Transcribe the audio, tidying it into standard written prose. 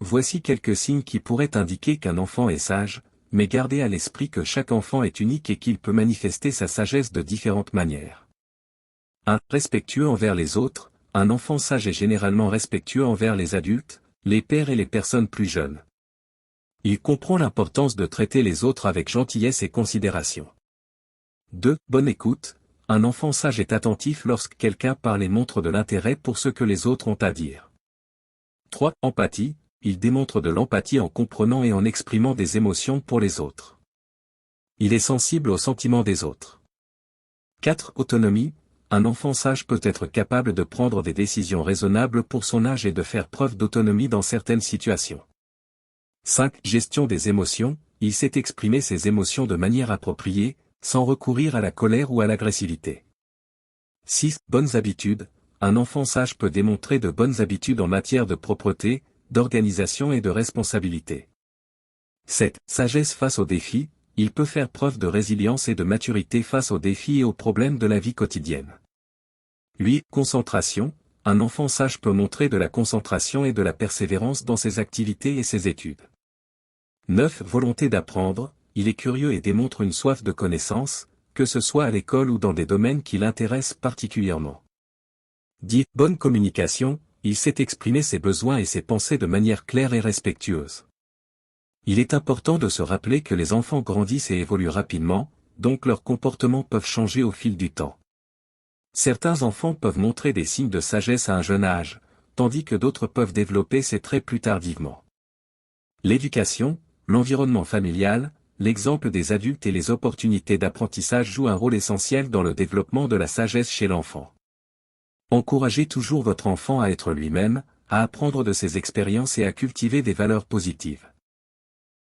Voici quelques signes qui pourraient indiquer qu'un enfant est sage, mais gardez à l'esprit que chaque enfant est unique et qu'il peut manifester sa sagesse de différentes manières. 1. Respectueux envers les autres. Un enfant sage est généralement respectueux envers les adultes, les pères et les personnes plus jeunes. Il comprend l'importance de traiter les autres avec gentillesse et considération. 2. Bonne écoute. Un enfant sage est attentif lorsque quelqu'un parle et montre de l'intérêt pour ce que les autres ont à dire. 3. Empathie. Il démontre de l'empathie en comprenant et en exprimant des émotions pour les autres. Il est sensible aux sentiments des autres. 4. Autonomie. Un enfant sage peut être capable de prendre des décisions raisonnables pour son âge et de faire preuve d'autonomie dans certaines situations. 5. Gestion des émotions. Il sait exprimer ses émotions de manière appropriée, sans recourir à la colère ou à l'agressivité. 6. Bonnes habitudes. Un enfant sage peut démontrer de bonnes habitudes en matière de propreté, d'organisation et de responsabilité. 7. Sagesse face aux défis. Il peut faire preuve de résilience et de maturité face aux défis et aux problèmes de la vie quotidienne. 8. Concentration. Un enfant sage peut montrer de la concentration et de la persévérance dans ses activités et ses études. 9. Volonté d'apprendre. Il est curieux et démontre une soif de connaissance, que ce soit à l'école ou dans des domaines qui l'intéressent particulièrement. 10. Bonne communication. Il sait exprimer ses besoins et ses pensées de manière claire et respectueuse. Il est important de se rappeler que les enfants grandissent et évoluent rapidement, donc leurs comportements peuvent changer au fil du temps. Certains enfants peuvent montrer des signes de sagesse à un jeune âge, tandis que d'autres peuvent développer ces traits plus tardivement. L'éducation, l'environnement familial, l'exemple des adultes et les opportunités d'apprentissage jouent un rôle essentiel dans le développement de la sagesse chez l'enfant. Encouragez toujours votre enfant à être lui-même, à apprendre de ses expériences et à cultiver des valeurs positives.